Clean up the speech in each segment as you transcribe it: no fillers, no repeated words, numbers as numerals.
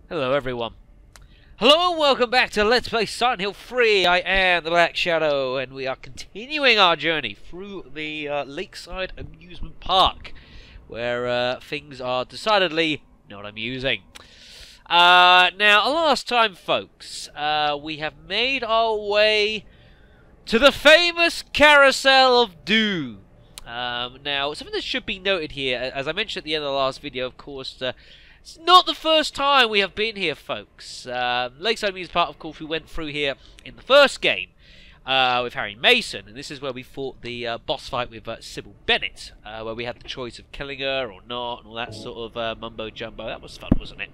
Hello everyone. Hello and welcome back to Let's Play Silent Hill 3. I am the Black Shadow and we are continuing our journey through the Lakeside Amusement Park, where things are decidedly not amusing. Now, last time folks, we have made our way to the famous Carousel of Doom. Now, something that should be noted here, as I mentioned at the end of the last video, of course, it's not the first time we have been here, folks. Lakeside Amusement Park, of course, we went through here in the first game with Harry Mason, and this is where we fought the boss fight with Sybil Bennett, where we had the choice of killing her or not, and all that sort of mumbo-jumbo. That was fun, wasn't it?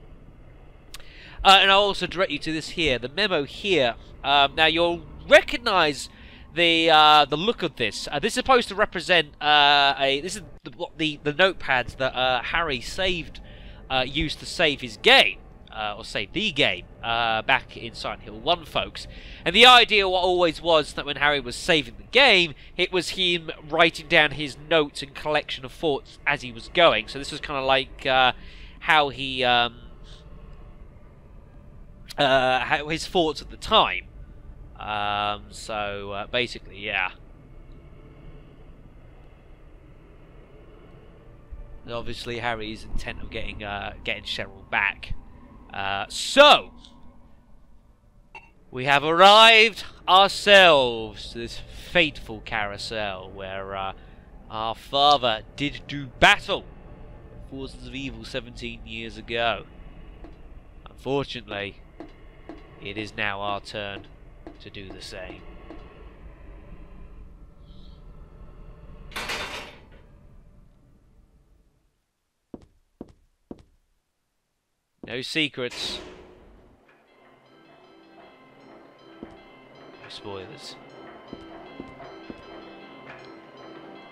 And I'll also direct you to this here, the memo here. Now, you'll recognise the look of this. This is supposed to represent this is the notepads that Harry used to save his game, or save the game, back in Silent Hill 1, folks. And the idea always was that when Harry was saving the game, it was him writing down his notes and collection of thoughts as he was going. So this was kind of like how he, how his thoughts at the time. Basically, yeah. Obviously, Harry's intent of getting Cheryl back. So we have arrived ourselves to this fateful carousel where our father did do battle with forces of evil 17 years ago. Unfortunately, it is now our turn to do the same. No secrets. No spoilers.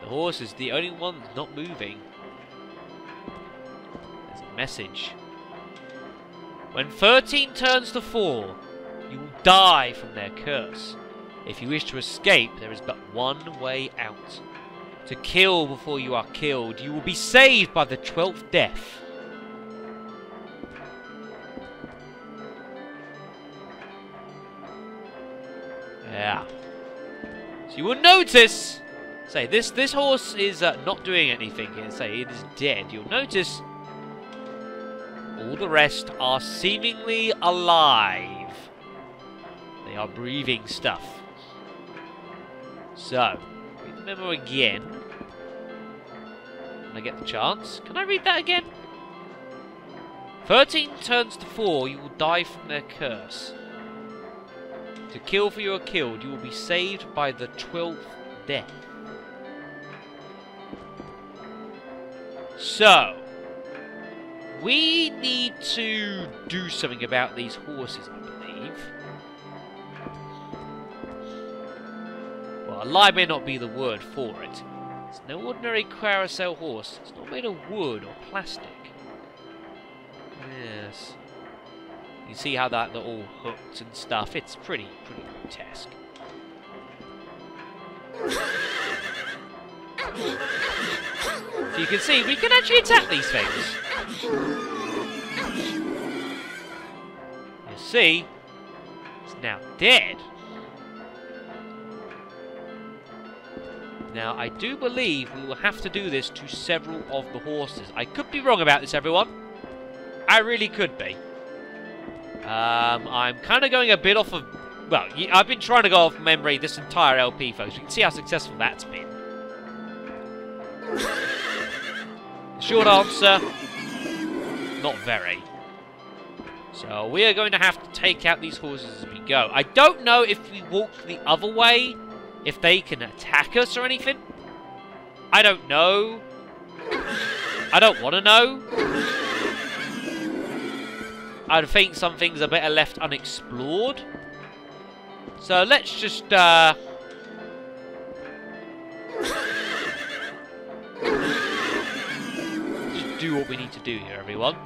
The horse is the only one that's not moving. There's a message. When 13 turns to 4, you will die from their curse. If you wish to escape, there is but one way out. To kill before you are killed, you will be saved by the 12th death. Yeah. So you will notice, say this horse is not doing anything here. Say it is dead. You'll notice all the rest are seemingly alive. They are breathing stuff. So read the memo again. When I get the chance, can I read that again? 13 turns to 4. You will die from their curse. To kill for you are killed, you will be saved by the 12th death. So, we need to do something about these horses, I believe. Well, a lie may not be the word for it. It's no ordinary carousel horse. It's not made of wood or plastic. Yes. You see how they're all hooked and stuff. It's pretty grotesque. So you can see we can actually attack these things. You see, it's now dead. Now I do believe we will have to do this to several of the horses. I could be wrong about this, everyone. I really could be. I'm kind of going a bit off of... Well, I've been trying to go off memory this entire LP, folks. You can see how successful that's been. The short answer, not very. So we are going to have to take out these horses as we go. I don't know if we walk the other way, if they can attack us or anything. I don't know. I don't want to know. I think some things are better left unexplored. So let's just do what we need to do here, everyone.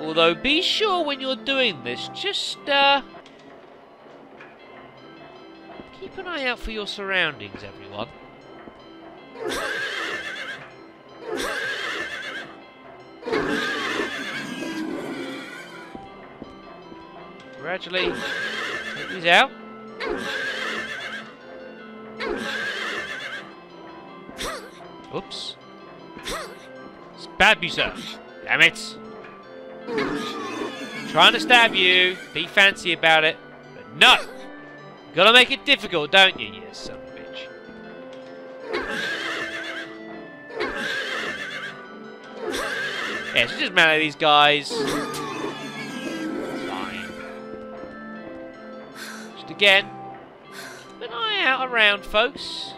Although, be sure when you're doing this, just keep an eye out for your surroundings, everyone. gradually take these out. Oops. Stab you, sir. Damn it. Trying to stab you. Be fancy about it. But no. Gotta make it difficult, don't you, you son of a bitch. Yeah, so just melee these guys. Fine. Just again, keep an eye out around, folks.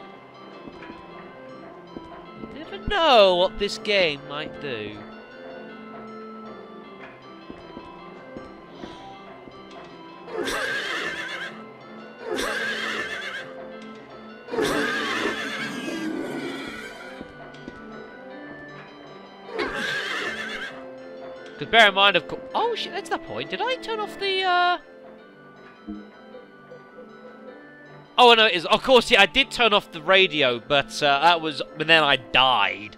You never know what this game might do. Because bear in mind, of course... Oh, shit, that's the point. Did I turn off the, Oh, no, it is. Of course, yeah, I did turn off the radio, but that was... And then I died.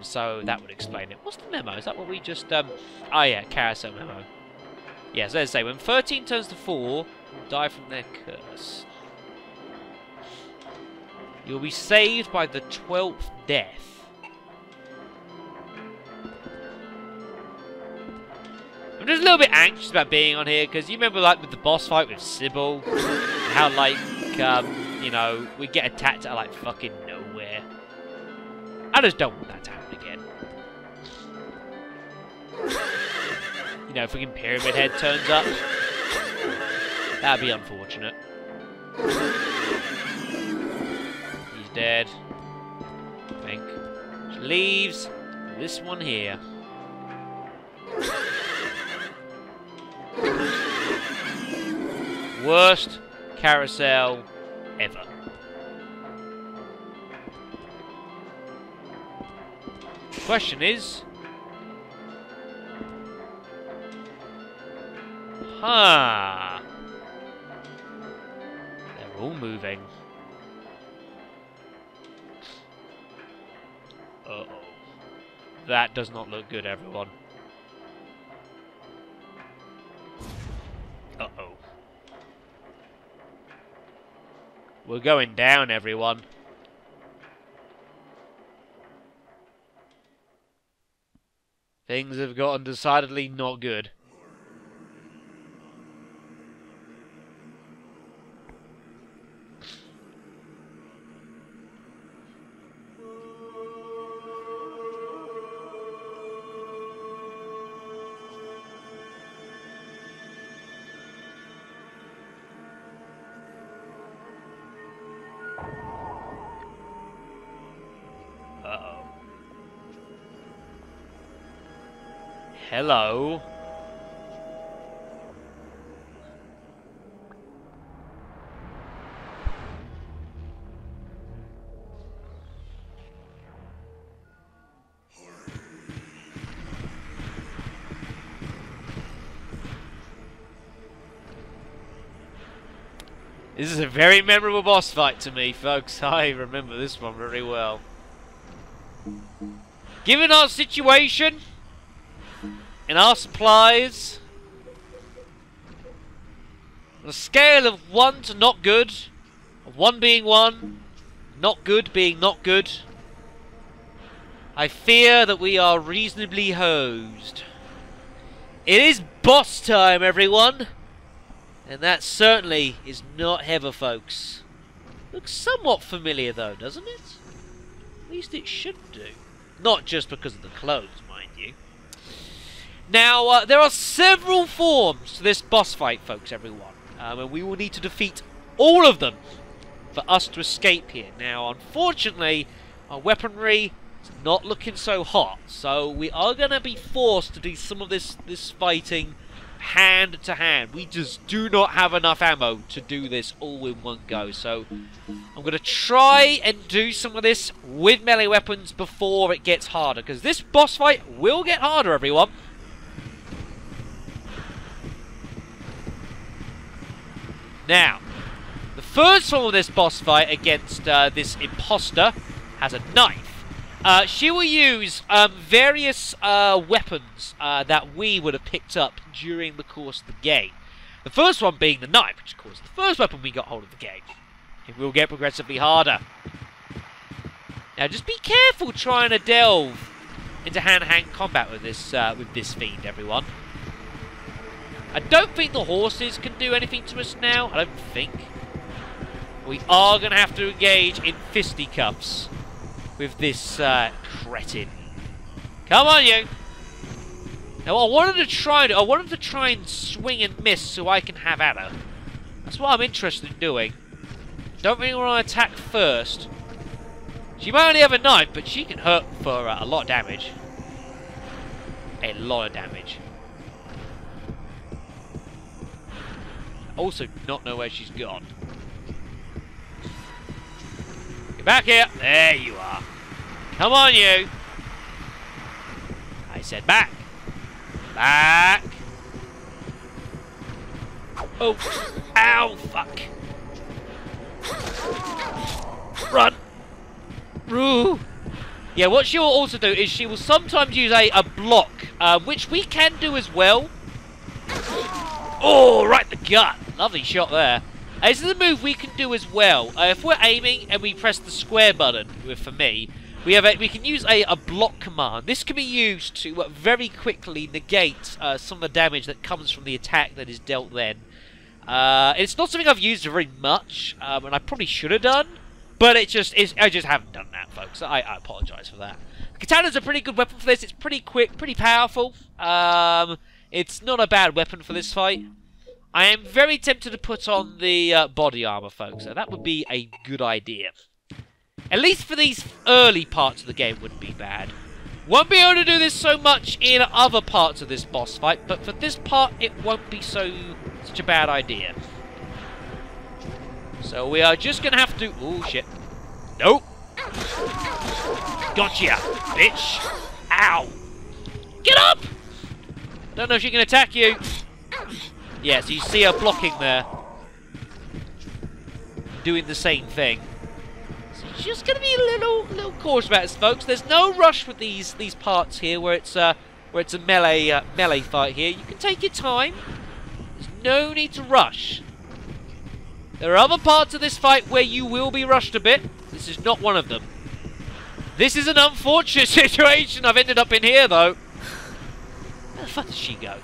So that would explain it. What's the memo? Is that what we just... Oh, yeah, carousel memo. Yeah, so let's say, when 13 turns to 4, die from their curse. You'll be saved by the 12th death. I'm just a little bit anxious about being on here, because you remember, like, with the boss fight with Sybil, how, like, you know, we get attacked out of, like, fucking nowhere. I just don't want that to happen again. You know, fucking Pyramid Head turns up. That'd be unfortunate. He's dead. I think. Which leaves this one here. Worst carousel ever. The question is... They're all moving. Uh-oh. That does not look good, everyone. Uh-oh. We're going down, everyone. Things have gotten decidedly not good. Uh-oh. Hello. This is a very memorable boss fight to me, folks. I remember this one very well. Given our situation and our supplies, on a scale of 1 to not good, of 1 being 1, not good being not good, I fear that we are reasonably hosed. It is boss time, everyone! And that certainly is not Heather, folks. Looks somewhat familiar, though, doesn't it? At least it should do. Not just because of the clothes, mind you. Now, there are several forms to this boss fight, folks, everyone. And we will need to defeat all of them for us to escape here. Now, unfortunately, our weaponry is not looking so hot. So we are going to be forced to do some of this fighting hand to hand. We just do not have enough ammo to do this all in one go. So I'm going to try and do some of this with melee weapons before it gets harder, because this boss fight will get harder, everyone. Now, the first form of this boss fight against this imposter has a knife. She will use various weapons that we would have picked up during the course of the game. The first one being the knife, which of course is the first weapon we got hold of the game. It will get progressively harder. Now just be careful trying to delve into hand-to-hand combat with this fiend, everyone. I don't think the horses can do anything to us now. I don't think. We are going to have to engage in fisticuffs with this cretin. Come on, you! Now, I wanted to try and swing and miss so I can have at her. That's what I'm interested in doing. Don't really want to attack first. She might only have a knife, but she can hurt for a lot of damage. A lot of damage. Also, not know where she's gone. Get back here. There you are. Come on, you. I said back. Back. Oh. Ow. Fuck. Run. Roo. Yeah, what she will also do is she will sometimes use a block, which we can do as well. Oh, right in the gut. Lovely shot there. This is a move we can do as well. If we're aiming and we press the square button, for me, we can use a block command. This can be used to very quickly negate some of the damage that comes from the attack that is dealt then. It's not something I've used very much, and I probably should have done, but I just haven't done that, folks. I apologise for that. Katana's a pretty good weapon for this. It's pretty quick, pretty powerful. It's not a bad weapon for this fight. I am very tempted to put on the body armor, folks. So that would be a good idea. At least for these early parts of the game wouldn't be bad. Won't be able to do this so much in other parts of this boss fight, but for this part it won't be such a bad idea. So we are just going to have to... Oh, shit. Nope. Gotcha, bitch. Ow. Get up! Don't know if she can attack you. Yeah, so you see her blocking there. Doing the same thing. So you're just going to be a little cautious about this, folks. There's no rush with these parts here where it's a melee fight here. You can take your time. There's no need to rush. There are other parts of this fight where you will be rushed a bit. This is not one of them. This is an unfortunate situation I've ended up in here, though. Where the fuck does she go?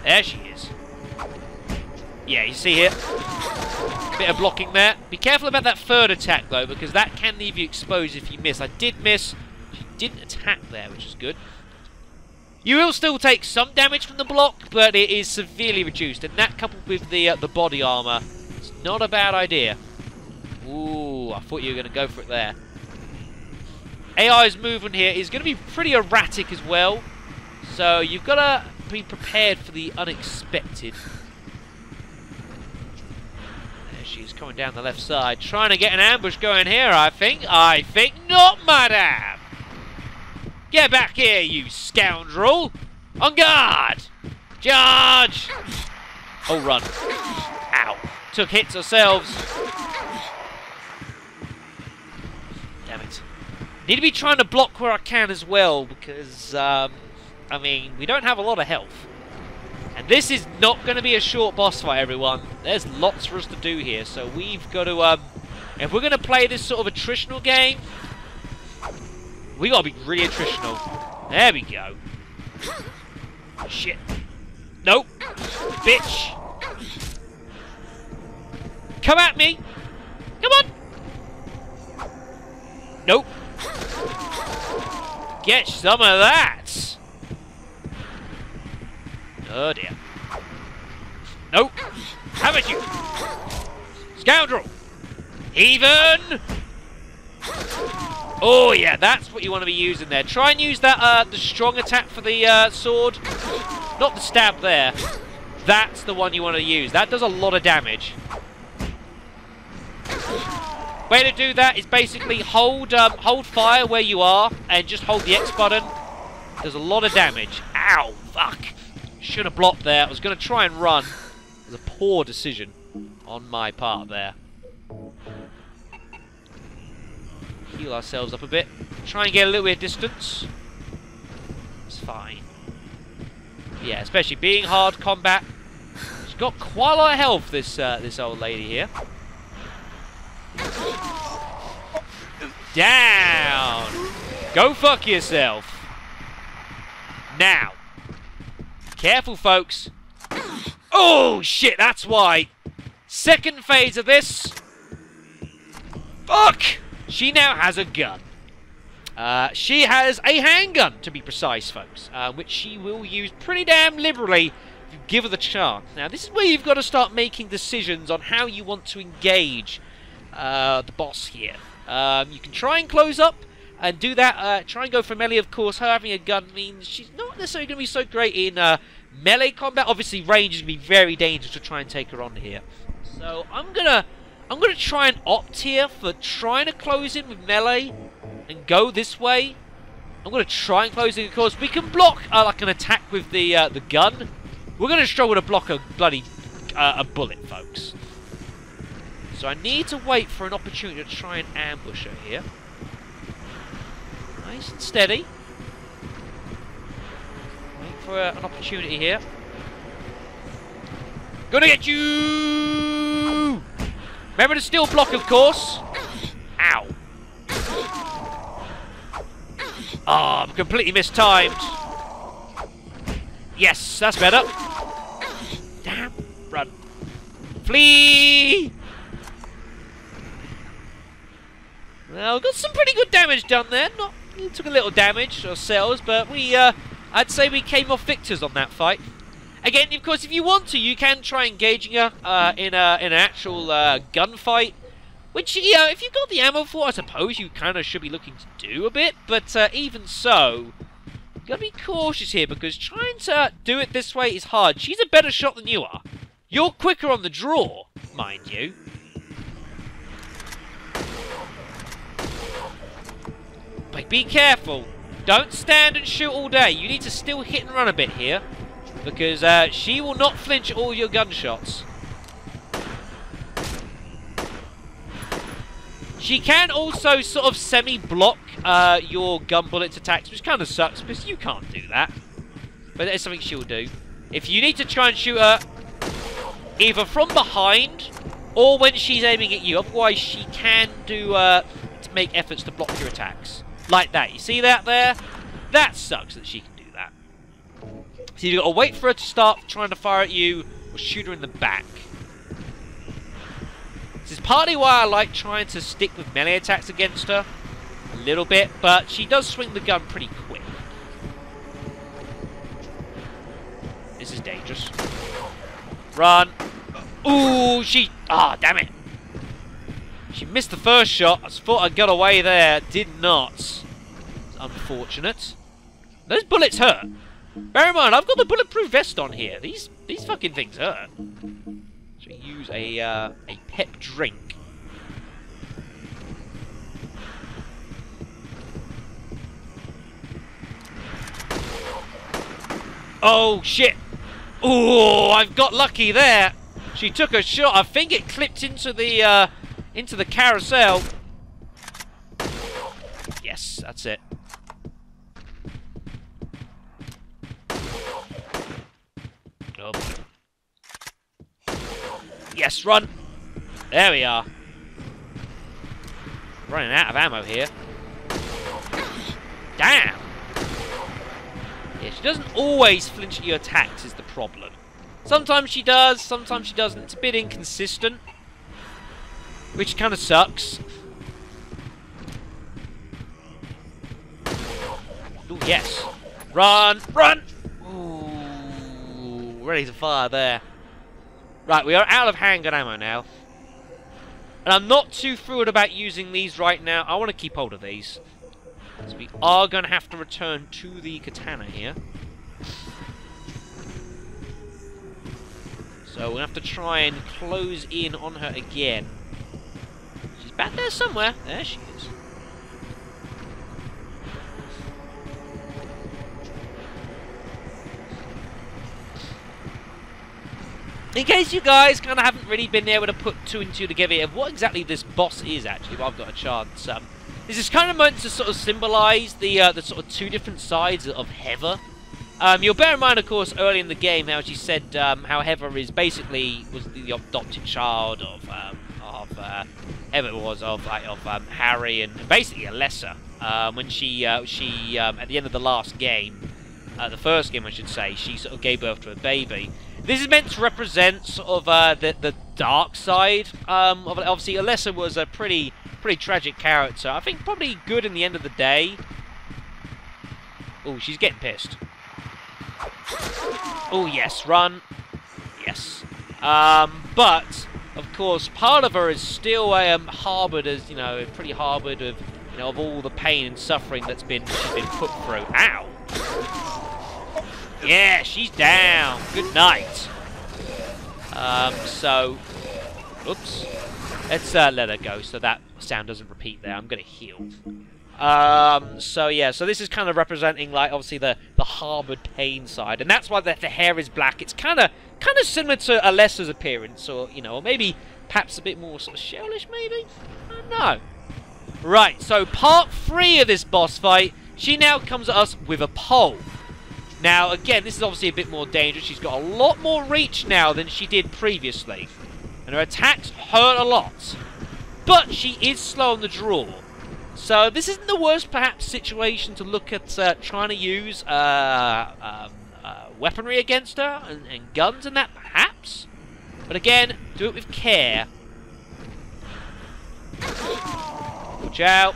There she is. Yeah, you see here. Bit of blocking there. Be careful about that third attack, though, because that can leave you exposed if you miss. I did miss. She didn't attack there, which is good. You will still take some damage from the block, but it is severely reduced. And that, coupled with the body armor, it's not a bad idea. Ooh, I thought you were going to go for it there. AI's movement here is going to be pretty erratic as well. So you've got to be prepared for the unexpected. There she is, coming down the left side, trying to get an ambush going here, I think. I think not, madam! Get back here, you scoundrel! On guard! Charge! Oh, run. Ow. Took hits ourselves. Damn it. Need to be trying to block where I can as well, because, I mean, we don't have a lot of health. And this is not going to be a short boss fight, everyone. There's lots for us to do here, so we've got to, if we're going to play this sort of attritional game, we got to be really attritional. There we go. Shit. Nope. Bitch. Come at me. Come on. Nope. Get some of that. Oh dear. Nope. How about you? Scoundrel. Heathen. Oh yeah, that's what you want to be using there. Try and use that the strong attack for the sword. Not the stab there. That's the one you want to use. That does a lot of damage. Way to do that is basically hold fire where you are and just hold the X button. Does a lot of damage. Ow, fuck. Should have blocked there. I was going to try and run. It was a poor decision on my part there. heal ourselves up a bit. Try and get a little bit of distance. It's fine. Yeah, especially being hard combat. She's got quite a lot of health, this old lady here. Down! Go fuck yourself. Now. Careful, folks. Oh, shit, that's why. Second phase of this. Fuck! She now has a gun. She has a handgun, to be precise, folks, which she will use pretty damn liberally if you give her the chance. Now, this is where you've got to start making decisions on how you want to engage the boss here. You can try and close up and do that. Try and go for melee, of course. Her having a gun means she's not necessarily going to be so great in melee combat. Obviously, range is going to be very dangerous to try and take her on here. So, I'm gonna try and opt here for trying to close in with melee and go this way. I'm going to try and close it, of course. We can block like an attack with the gun. We're going to struggle to block a bloody a bullet, folks. So I need to wait for an opportunity to try and ambush her here. Nice and steady. Wait for an opportunity here. Gonna get you! Remember to still block, of course. Ow. Oh, I'm completely mistimed. Yes, that's better. Damn. Run. Flee! Well, we got some pretty good damage done there. We took a little damage ourselves, but I'd say we came off victors on that fight. Again, of course, if you want to, you can try engaging her in an actual gunfight. Which, you know, if you've got the ammo for, I suppose you kind of should be looking to do a bit. But even so, you've got to be cautious here, because trying to do it this way is hard. She's a better shot than you are. You're quicker on the draw, mind you. But be careful. Don't stand and shoot all day. You need to still hit and run a bit here, because she will not flinch at all your gunshots. She can also sort of semi-block your gun bullets attacks, which kind of sucks, because you can't do that. But that is something she'll do. If you need to try and shoot her either from behind or when she's aiming at you, otherwise she can do to make efforts to block your attacks. Like that. You see that there? That sucks that she can do that. So you've got to wait for her to start trying to fire at you or shoot her in the back. This is partly why I like trying to stick with melee attacks against her a little bit, but she does swing the gun pretty quick. This is dangerous. Run. Ooh, ah, damn it. She missed the first shot. I thought I got away there. Did not. It's unfortunate. Those bullets hurt. Bear in mind, I've got the bulletproof vest on here. These fucking things hurt. So use a pep drink. Oh shit! Oh, I've got lucky there. She took a shot. I think it clipped into the carousel. Yes, that's it. Oh. Yes, run. There we are. Running out of ammo here. Damn. Yeah, she doesn't always flinch at your attacks is the problem. Sometimes she does, sometimes she doesn't. It's a bit inconsistent, which kind of sucks. Ooh, yes. Run! Run! Ooh, ready to fire there. Right, we are out of handgun ammo now. And I'm not too thrilled about using these right now. I want to keep hold of these. So we are going to have to return to the katana here. So we'll have to try and close in on her again. She's back there somewhere. There she is. In case you guys kind of haven't really been able to put two and two together of what exactly this boss is actually, if I've got a chance. This is kind of meant to sort of symbolise the sort of two different sides of Heather. You'll bear in mind, of course, early in the game how she said how Heather was the adopted child of Heather was of Harry and basically Alessa. When she at the end of the last game, the first game I should say, she sort of gave birth to a baby. This is meant to represent sort of the dark side of it. Obviously, Alessa was a pretty tragic character. I think probably good in the end of the day. Oh, she's getting pissed. Oh yes, run. Yes. But of course, part of her is still harboured as pretty harboured of of all the pain and suffering she's been put through. Ow. Yeah, she's down. Good night. So, oops. Let's let her go so that sound doesn't repeat there. I'm going to heal. So yeah, so this is kind of representing, like, obviously the harboured pain side, and that's why the hair is black. It's kind of similar to Alessa's appearance, or or maybe perhaps a bit more sort of shellish, maybe. I don't know. Right, so part 3 of this boss fight, she now comes at us with a pole. Now, again, this is obviously a bit more dangerous. She's got a lot more reach now than she did previously, and her attacks hurt a lot. But she is slow on the draw. So this isn't the worst, perhaps, situation to look at trying to use weaponry against her and guns and that, perhaps. But again, do it with care. Watch out.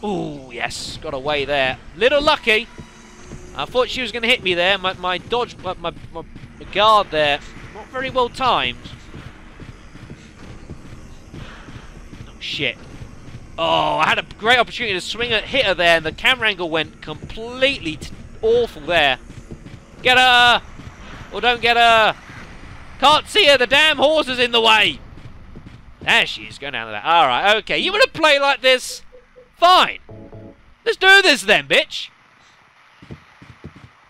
Ooh, yes, got away there. Little lucky. I thought she was going to hit me there. My dodge, my guard there, not very well timed. Oh, shit. Oh, I had a great opportunity to hit her there, and the camera angle went completely awful there. Get her! Or don't get her! Can't see her, the damn horse is in the way! There she is, going down to that. Alright, okay, you want to play like this? Fine. Let's do this then, bitch!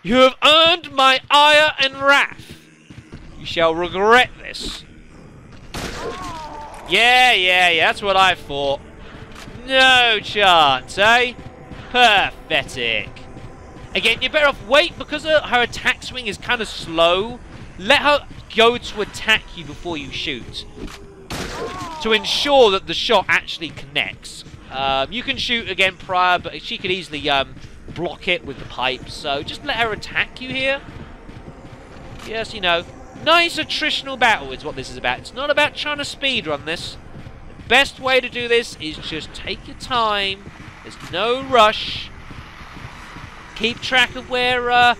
You have earned my ire and wrath. You shall regret this. Yeah, that's what I thought. No chance, eh? Pathetic. Again, you're better off wait, because her attack swing is kind of slow. Let her go to attack you before you shoot, to ensure that the shot actually connects. You can shoot again prior, but she could easily block it with the pipe. So just let her attack you here. Yes, nice attritional battle is what this is about. It's not about trying to speedrun this. Best way to do this is just take your time. There's no rush. Keep track of where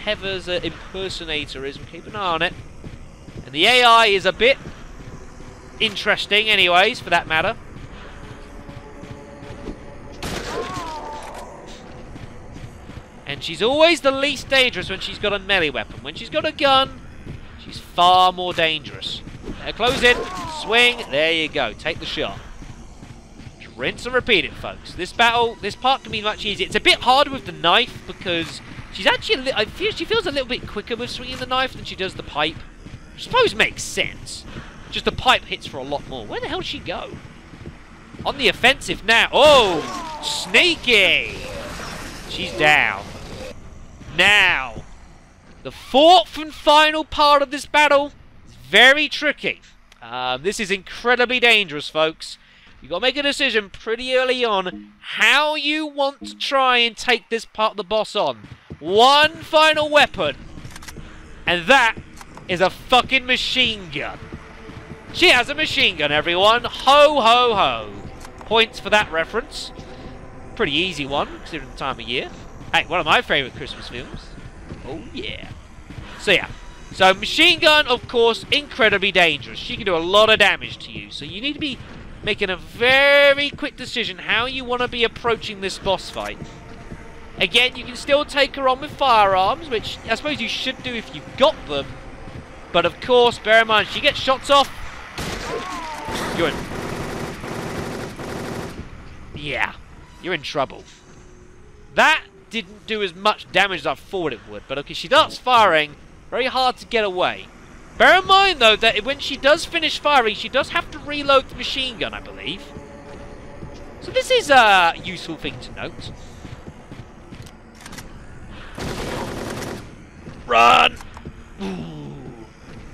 Heather's impersonator is, and keep an eye on it. And the AI is a bit interesting anyways, for that matter. And she's always the least dangerous when she's got a melee weapon. When she's got a gun, she's far more dangerous. Close in, swing, there you go, take the shot. Just rinse and repeat it, folks. This part can be much easier. It's a bit harder with the knife, because she's actually, she feels a little bit quicker with swinging the knife than she does the pipe. I suppose makes sense. Just the pipe hits for a lot more. Where the hell did she go? On the offensive now. Oh, sneaky. She's down. Now, the 4th and final part of this battle is very tricky. This is incredibly dangerous, folks. You've got to make a decision pretty early on how you want to try and take this part of the boss on. One final weapon, and that is a fucking machine gun. She has a machine gun, everyone. Ho, ho, ho. Points for that reference. Pretty easy one, considering the time of year. Hey, one of my favourite Christmas films. Oh, yeah. So, yeah. So, machine gun, of course, incredibly dangerous. She can do a lot of damage to you. So, you need to be making a very quick decision how you want to be approaching this boss fight. Again, you can still take her on with firearms, which I suppose you should do if you've got them. But, of course, bear in mind, she gets shots off. You're in... Yeah. You're in trouble. That didn't do as much damage as I thought it would, but okay, she starts firing, very hard to get away. Bear in mind, though, that when she does finish firing, she does have to reload the machine gun, I believe. So this is a useful thing to note. Run! Ooh.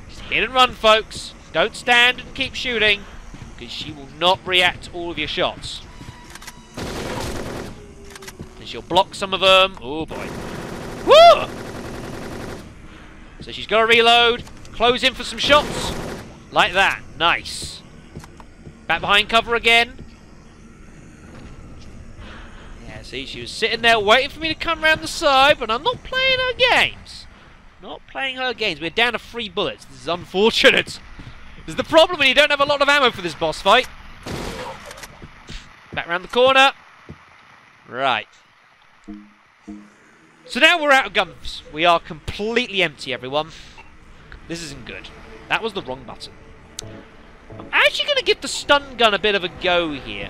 Just hit and run, folks. Don't stand and keep shooting, because she will not react to all of your shots. And she'll block some of them. Oh boy. Woo! So she's got to reload. Close in for some shots. Like that. Nice. Back behind cover again. Yeah, see, she was sitting there waiting for me to come around the side, but I'm not playing her games. Not playing her games. We're down to 3 bullets. This is unfortunate. This is the problem when you don't have a lot of ammo for this boss fight. Back round the corner. Right. So now we're out of guns. We are completely empty, everyone. This isn't good. That was the wrong button. I'm actually going to give the stun gun a bit of a go here.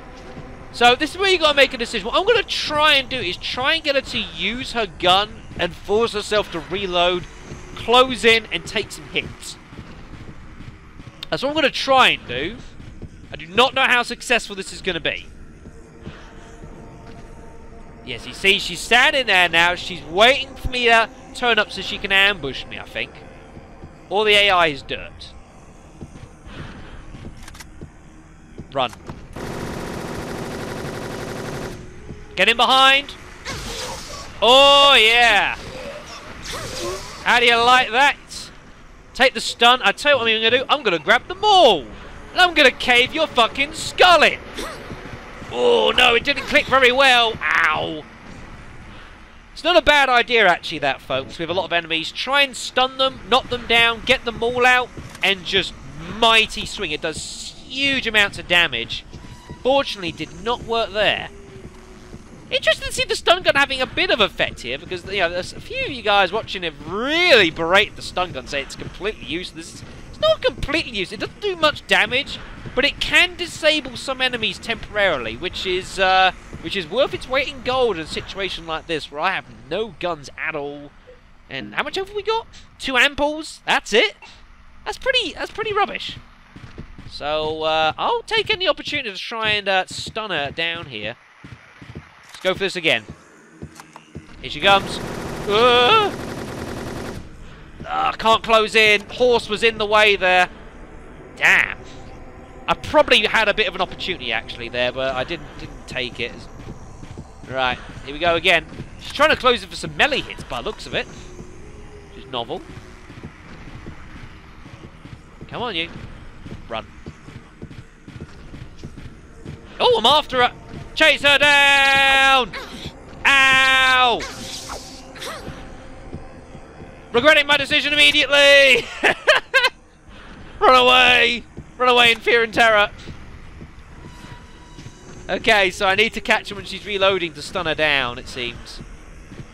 So this is where you got to make a decision. What I'm going to try and do is try and get her to use her gun and force herself to reload, close in, and take some hits. That's what I'm going to try and do. I do not know how successful this is going to be. Yes, you see, she's standing there now. She's waiting for me to turn up so she can ambush me, I think. All the AI is dirt. Run. Get in behind. Oh, yeah. How do you like that? Take the stun. I tell you what I'm going to do. I'm going to grab the maul. And I'm going to cave your fucking skull in. Oh, no, it didn't click very well. Ow. It's not a bad idea, actually, that, folks. We have a lot of enemies. Try and stun them, knock them down, get them all out, and just mighty swing. It does huge amounts of damage. Fortunately, did not work there. Interesting to see the stun gun having a bit of effect here, because, you know, there's a few of you guys watching have really berated the stun gun, say it's completely useless. It's not completely useless. It doesn't do much damage, but it can disable some enemies temporarily, which is worth its weight in gold in a situation like this, where I have no guns at all. And how much have we got? 2 ampoules. That's it. That's pretty rubbish. So I'll take any opportunity to try and stun her down here. Let's go for this again. Here she comes. Can't close in. Horse was in the way there. Damn. I probably had a bit of an opportunity actually there, but I didn't take it. Right, here we go again. She's trying to close it for some melee hits by the looks of it. Which is novel. Come on, you. Run. Oh, I'm after her. Chase her down! Ow! Regretting my decision immediately! Run away! Run away in fear and terror. Okay, so I need to catch her when she's reloading to stun her down, it seems.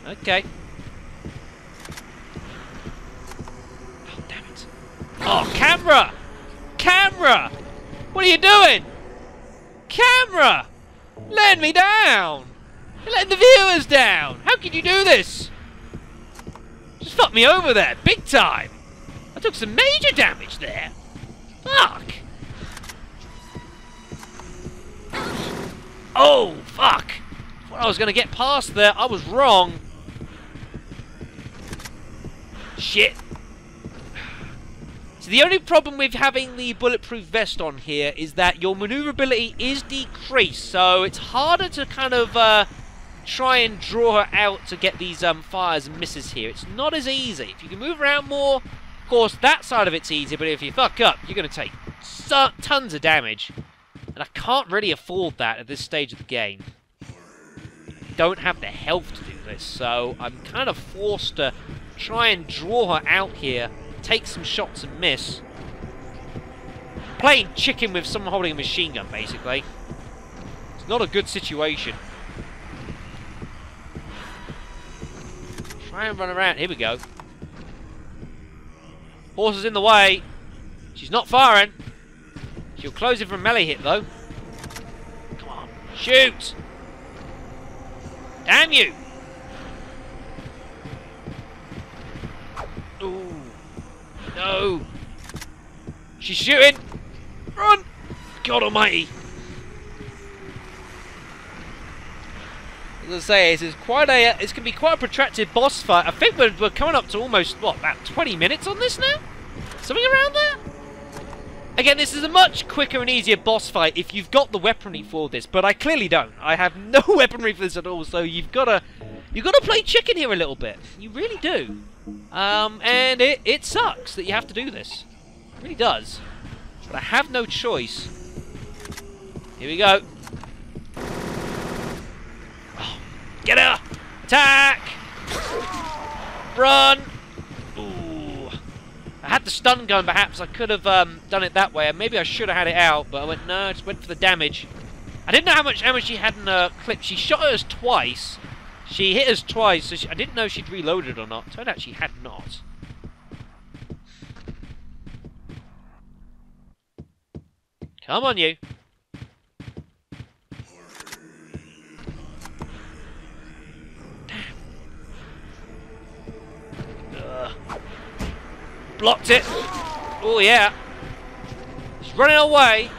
Okay. Oh, damn it. Oh, camera! Camera! What are you doing? Camera! Letting me down! You're letting the viewers down! How could you do this? Just fucked me over there, big time! I took some major damage there. Fuck! Oh, fuck! Thought I was going to get past there. I was wrong. Shit. So the only problem with having the bulletproof vest on here is that your maneuverability is decreased. So it's harder to kind of try and draw her out to get these fires and misses here. It's not as easy. If you can move around more, of course, that side of it's easier. But if you fuck up, you're going to take tons of damage. And I can't really afford that at this stage of the game. I don't have the health to do this, so I'm kind of forced to try and draw her out here, take some shots and miss. Playing chicken with someone holding a machine gun, basically. It's not a good situation. Try and run around. Here we go. Horse is in the way. She's not firing. She'll close it from melee hit, though. Come on. Shoot! Damn you! Ooh. No! She's shooting! Run! God almighty! as I say, it's going to be quite a protracted boss fight. I think we're coming up to almost, what, about 20 minutes on this now? Something around there? Again, this is a much quicker and easier boss fight if you've got the weaponry for this, but I clearly don't. I have no weaponry for this at all, so you've got to play chicken here a little bit. You really do. And it sucks that you have to do this. It really does. But I have no choice. Here we go. Oh, get her! Attack! Run! Ooh. I had the stun gun, perhaps I could have done it that way. And maybe I should have had it out, but I went, no, I just went for the damage. I didn't know how much ammo she had in her clip. She shot at us twice. She hit us twice, so I didn't know if she'd reloaded or not. Turned out she had not. Come on, you. Blocked it. Oh, yeah. She's running away,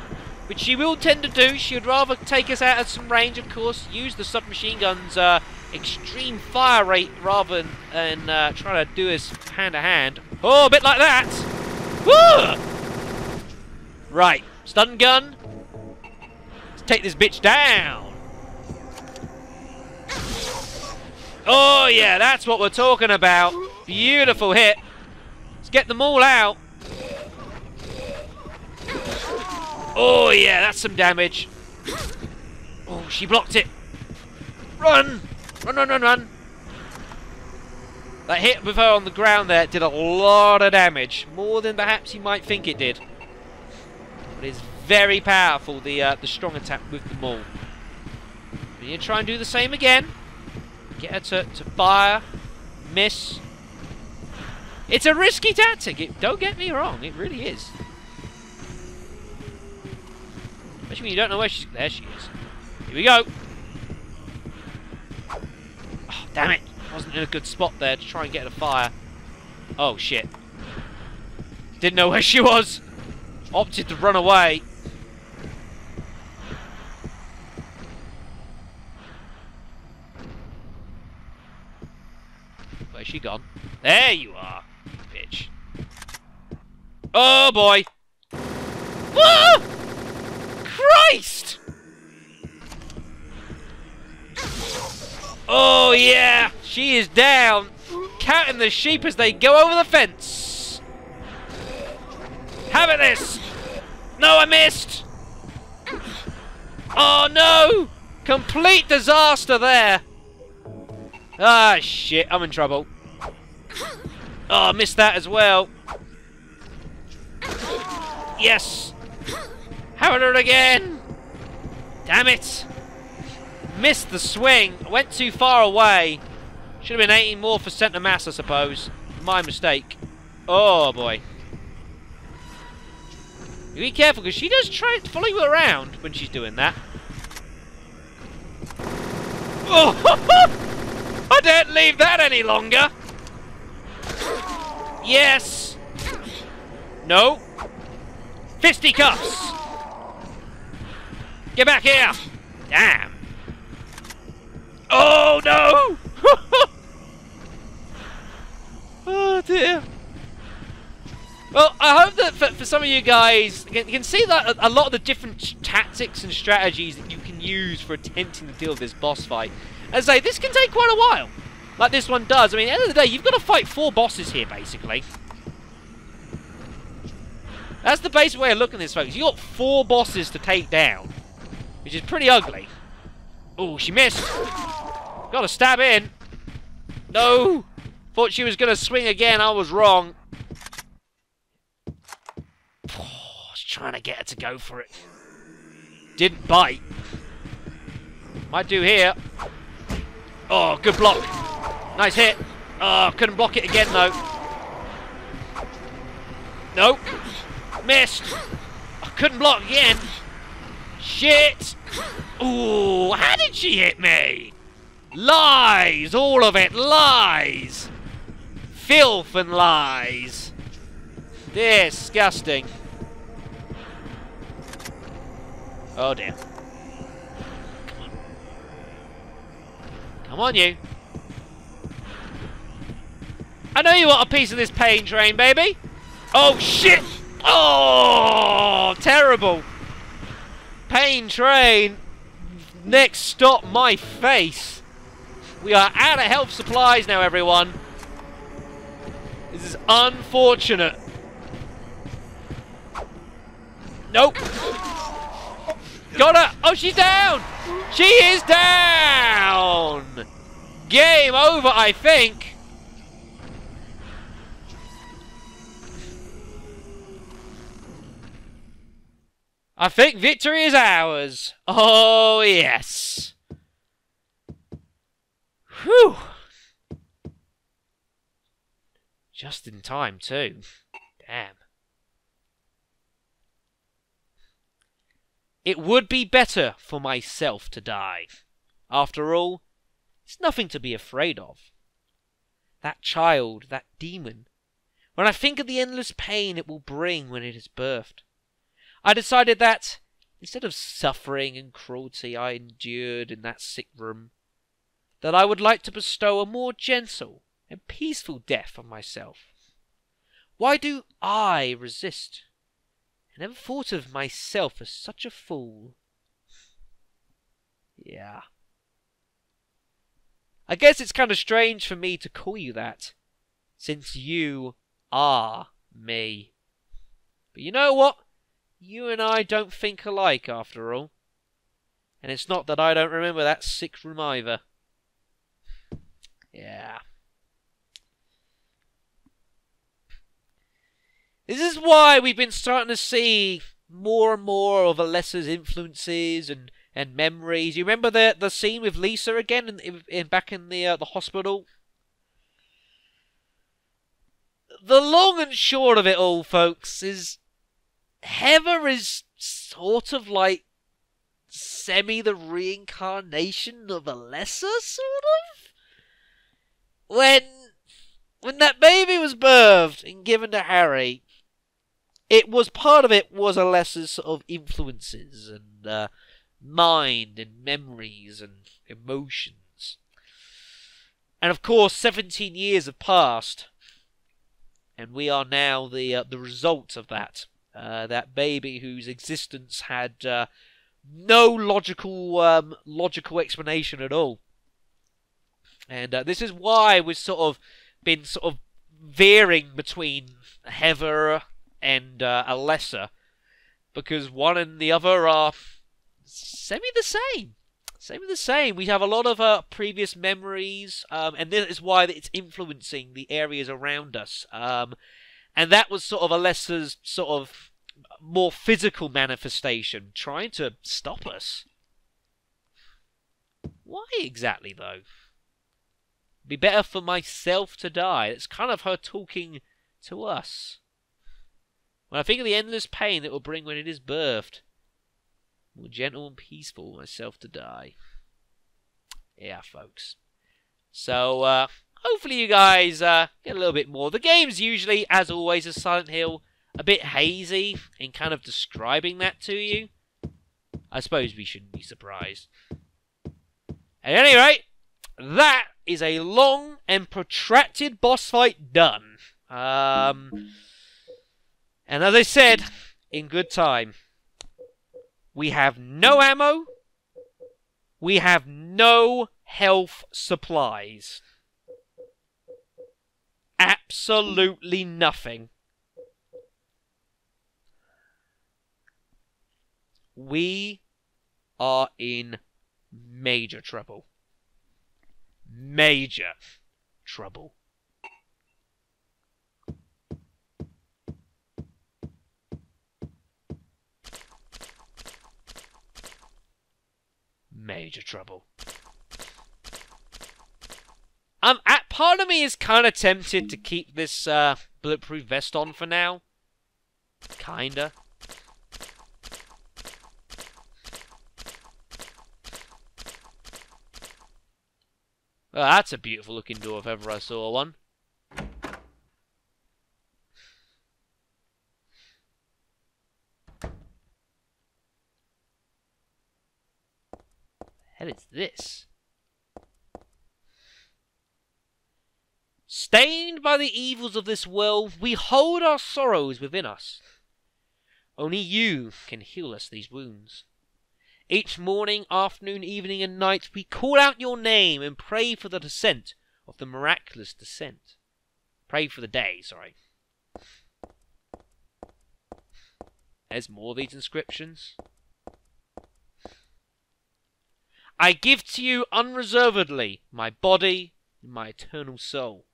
which she will tend to do. She would rather take us out at some range, of course. Use the submachine gun's extreme fire rate rather than trying to do us hand-to-hand. Oh, a bit like that. Woo! Right. Stun gun. Let's take this bitch down. Oh, yeah. That's what we're talking about. Beautiful hit. Get them all out. Oh, yeah, that's some damage. Oh, she blocked it. Run! Run, run, run, run. That hit with her on the ground there did a lot of damage. More than perhaps you might think it did. But it's very powerful, the strong attack with the maul. We need to try and do the same again. Get her to fire. Miss. It's a risky tactic, don't get me wrong, it really is. Especially when you don't know where she's... There she is. Here we go. Oh, damn it. I wasn't in a good spot there to try and get her to fire. Oh, shit. Didn't know where she was. Opted to run away. Where's she gone? There you are. Bitch. Oh boy! Whoa! Christ! Oh yeah! She is down! Counting the sheep as they go over the fence! Have at this! No, I missed! Oh no! Complete disaster there! Ah shit, I'm in trouble. Oh, I missed that as well. Yes! Have it again! Damn it! Missed the swing. Went too far away. Should have been aiming more for centre mass, I suppose. My mistake. Oh, boy. Be careful, because she does try to follow you around when she's doing that. Oh! I don't leave that any longer! Yes! No! Fisticuffs! Get back here! Damn! Oh no! Oh dear! Well, I hope that for some of you guys, you can see that a lot of the different tactics and strategies that you can use for attempting to deal with this boss fight. As I say, this can take quite a while. Like this one does. I mean, at the end of the day, you've got to fight 4 bosses here, basically. That's the basic way of looking at this, folks. You've got 4 bosses to take down, which is pretty ugly. Oh, she missed. Got to stab in. No. Thought she was going to swing again. I was wrong. Oh, I was trying to get her to go for it. Didn't bite. Might do here. Oh, good block. Nice hit. Oh, couldn't block it again, though. Nope. Missed. I couldn't block again. Shit. Ooh, how did she hit me? Lies. All of it. Lies. Filth and lies. Disgusting. Oh, dear. Come on, you. I know you want a piece of this pain train, baby. Oh, shit. Oh, terrible. Pain train. Next stop, my face. We are out of health supplies now, everyone. This is unfortunate. Nope. Got her. Oh, she's down. She is down. Game over, I think. I think victory is ours. Oh, yes. Whew. Just in time, too. Damn. It would be better for myself to die. After all, it's nothing to be afraid of. That child, that demon. When I think of the endless pain it will bring when it is birthed, I decided that, instead of suffering and cruelty I endured in that sick room, that I would like to bestow a more gentle and peaceful death on myself. Why do I resist? I never thought of myself as such a fool. Yeah. I guess it's kind of strange for me to call you that, since you are me. But you know what? You and I don't think alike, after all. And it's not that I don't remember that sick room either. Yeah. This is why we've been starting to see more and more of Alessa's influences and memories. You remember the scene with Lisa again back in the hospital? The long and short of it all, folks, is Heather is sort of like semi the reincarnation of Alessa, sort of? When that baby was birthed and given to Harry, part of it was Alessa's sort of influences and mind and memories and emotions. And of course, 17 years have passed, and we are now the result of that. That baby whose existence had no logical explanation at all. And this is why we've been veering between Heather and Alessa, because one and the other are semi the same. We have a lot of previous memories, and this is why it's influencing the areas around us. And that was sort of Alessa's sort of more physical manifestation, trying to stop us. Why exactly, though? Be better for myself to die. It's kind of her talking to us. When I think of the endless pain it will bring when it is birthed, more gentle and peaceful myself to die. Yeah, folks. So, hopefully you guys get a little bit more. The game's usually, as always, as Silent Hill, a bit hazy in kind of describing that to you. I suppose we shouldn't be surprised. At any rate, that is a long and protracted boss fight done. And as I said, in good time, we have no ammo. We have no health supplies. Absolutely nothing. We are in major trouble. Major trouble. Major trouble. Part of me is kind of tempted to keep this bulletproof vest on for now. Kinda. Well, that's a beautiful looking door if ever I saw one. What the hell is this? Stained by the evils of this world, we hold our sorrows within us. Only you can heal us these wounds. Each morning, afternoon, evening, and night, we call out your name and pray for the descent of the miraculous descent. Pray for the day, sorry. There's more of these inscriptions. I give to you unreservedly my body and my eternal soul.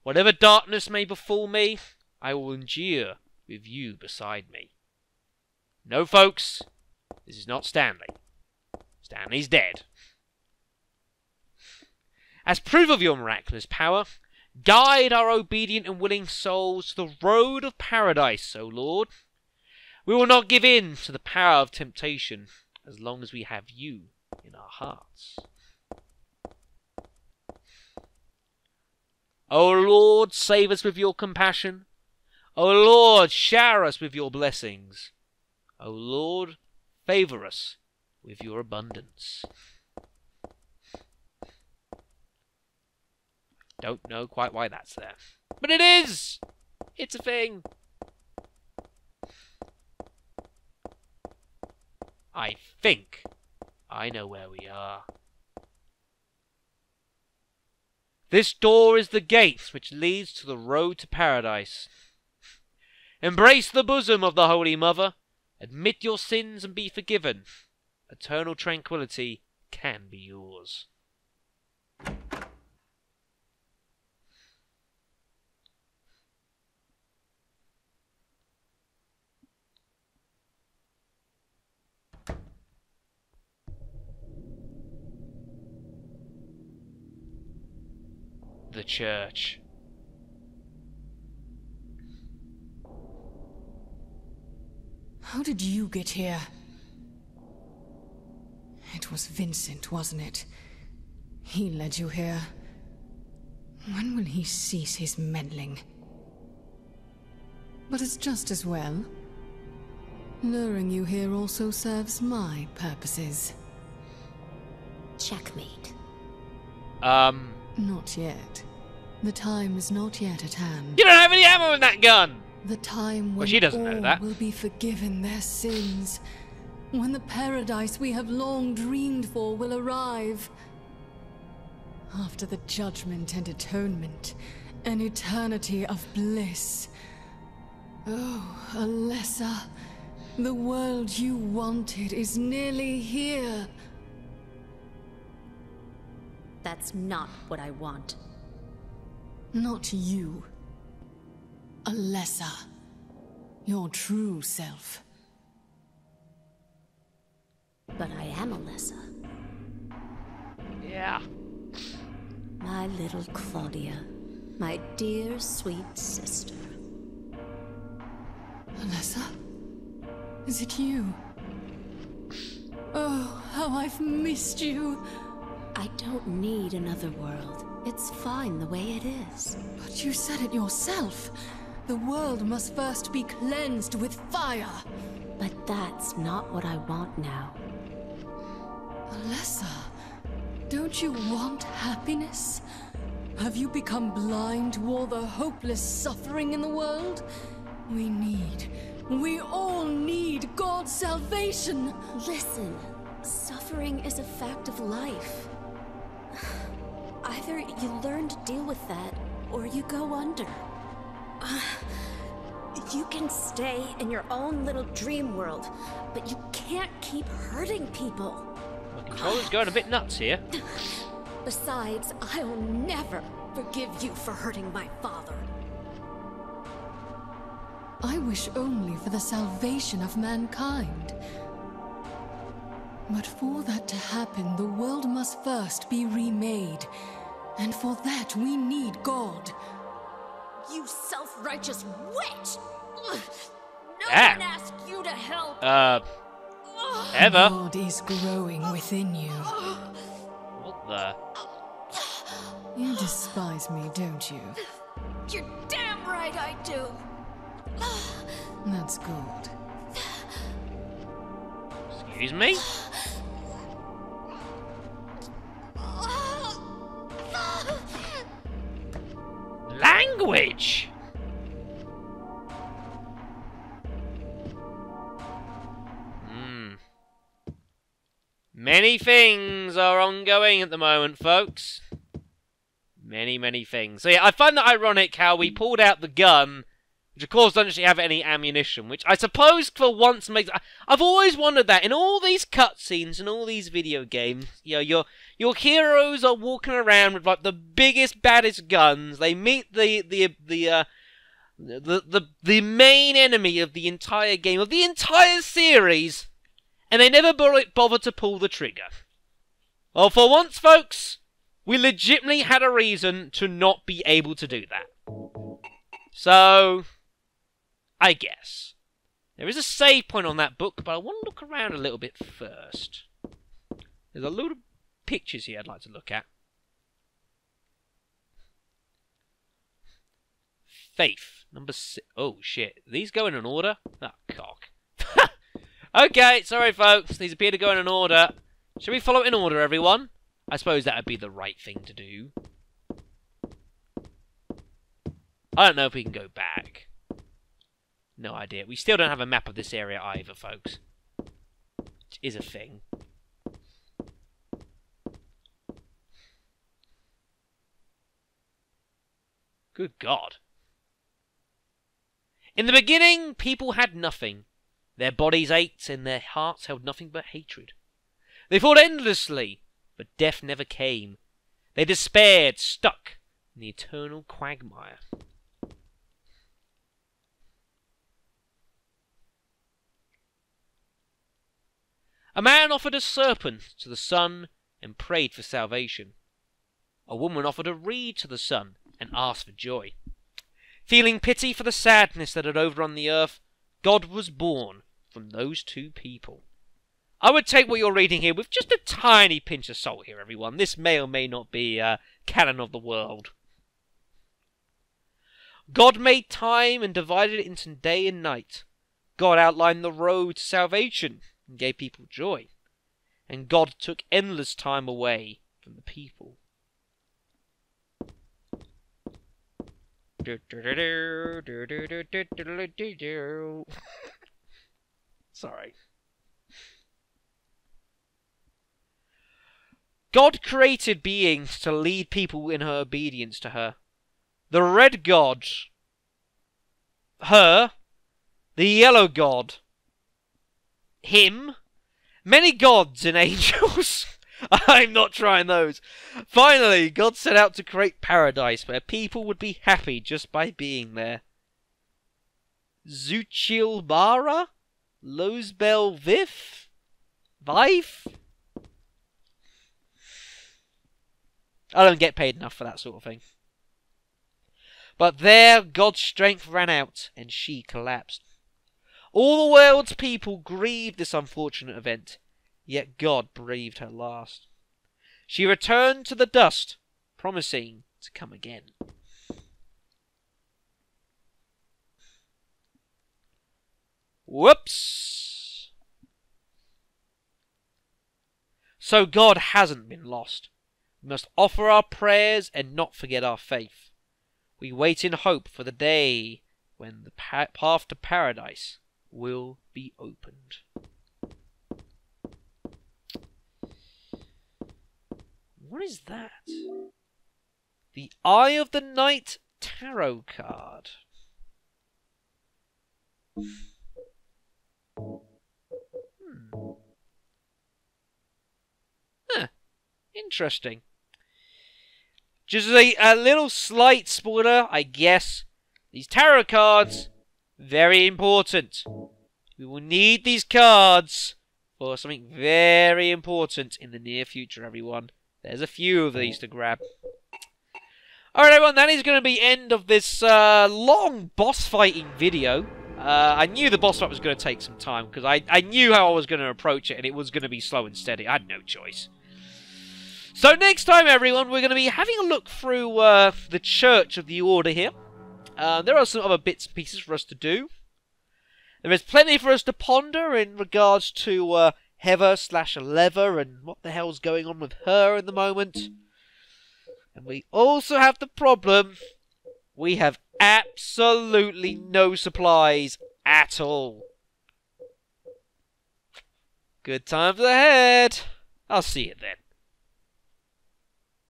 Whatever darkness may befall me, I will endure with you beside me. No, folks, this is not Stanley. Stanley's dead. As proof of your miraculous power, guide our obedient and willing souls to the road of paradise, O Lord. We will not give in to the power of temptation as long as we have you in our hearts. O Lord, save us with your compassion. O Lord, shower us with your blessings. O Lord, favour us with your abundance. Don't know quite why that's there. But it is! It's a thing! I think I know where we are. This door is the gate which leads to the road to paradise. Embrace the bosom of the Holy Mother. Admit your sins and be forgiven. Eternal tranquility can be yours. The church. How did you get here? It was Vincent, wasn't it? He led you here. When will he cease his meddling? But it's just as well. Luring you here also serves my purposes. Checkmate. Not yet. The time is not yet at hand. You don't have any ammo in that gun! The time when she doesn't know all that. will be forgiven their sins. When the paradise we have long dreamed for will arrive. After the judgment and atonement, an eternity of bliss. Oh, Alessa, the world you wanted is nearly here. That's not what I want. Not you. Alessa. Your true self. But I am Alessa. Yeah. My little Claudia. My dear, sweet sister. Alessa? Is it you? Oh, how I've missed you. I don't need another world. It's fine the way it is. But you said it yourself. The world must first be cleansed with fire. But that's not what I want now. Alessa, don't you want happiness? Have you become blind to all the hopeless suffering in the world? We all need God's salvation. Listen, suffering is a fact of life. Either you learn to deal with that, or you go under. You can stay in your own little dream world, but you can't keep hurting people. My controller's going a bit nuts here. Besides, I'll never forgive you for hurting my father. I wish only for the salvation of mankind. But for that to happen, the world must first be remade. And for that, we need God. You self-righteous witch! No Ah. one asked you to help! Ever? God is growing within you. What the? You despise me, don't you? You're damn right I do! That's good. Excuse me? language! Many things are ongoing at the moment, folks. Many, many things. So yeah, I find that ironic how we pulled out the gun, which of course doesn't actually have any ammunition, which I suppose for once makes... I've always wondered that in all these cutscenes and all these video games, you know, your heroes are walking around with like the biggest, baddest guns. They meet the main enemy of the entire game, of the entire series, and they never bother to pull the trigger. Well, for once, folks, we legitimately had a reason to not be able to do that. So, I guess. There is a save point on that book, but I want to look around a little bit first. There's a load of pictures here I'd like to look at. Faith, number 6. Oh, shit. These go in an order? Oh, cock. Okay, sorry, folks. These appear to go in an order. Should we follow it in order, everyone? I suppose that would be the right thing to do. I don't know if we can go back. No idea. We still don't have a map of this area either, folks. Which is a thing. Good God. In the beginning, people had nothing. Their bodies ached and their hearts held nothing but hatred. They fought endlessly, but death never came. They despaired, stuck in the eternal quagmire. A man offered a serpent to the sun and prayed for salvation. A woman offered a reed to the sun and asked for joy. Feeling pity for the sadness that had overrun the earth, God was born from those two people. I would take what you're reading here with just a tiny pinch of salt here, everyone. This may or may not be canon of the world. God made time and divided it into day and night. God outlined the road to salvation and gave people joy. And God took endless time away from the people. Sorry. God created beings to lead people in her obedience to her. The red God, her, the yellow God, him, many gods and angels. I'm not trying those. Finally, God set out to create paradise where people would be happy just by being there. Zuchilbara? Losbel Vif? Vife? I don't get paid enough for that sort of thing. But there, God's strength ran out, and she collapsed. All the world's people grieved this unfortunate event, yet God breathed her last. She returned to the dust, promising to come again. Whoops! So God hasn't been lost. We must offer our prayers and not forget our faith. We wait in hope for the day when the path to paradise will be opened. What is that? The Eye of the Night tarot card. Huh. Interesting. Just a little slight spoiler, I guess. These tarot cards, very important. We will need these cards for something very important in the near future, everyone. There's a few of these to grab. Alright, everyone, that is going to be the end of this long boss fighting video. I knew the boss fight was going to take some time, because I knew how I was going to approach it, and it was going to be slow and steady. I had no choice. So next time, everyone, we're going to be having a look through the Church of the Order here. There are some other bits and pieces for us to do. There is plenty for us to ponder in regards to Heather/Leather and what the hell's going on with her in the moment. And we also have the problem We have absolutely no supplies at all. Good times ahead. I'll see you then.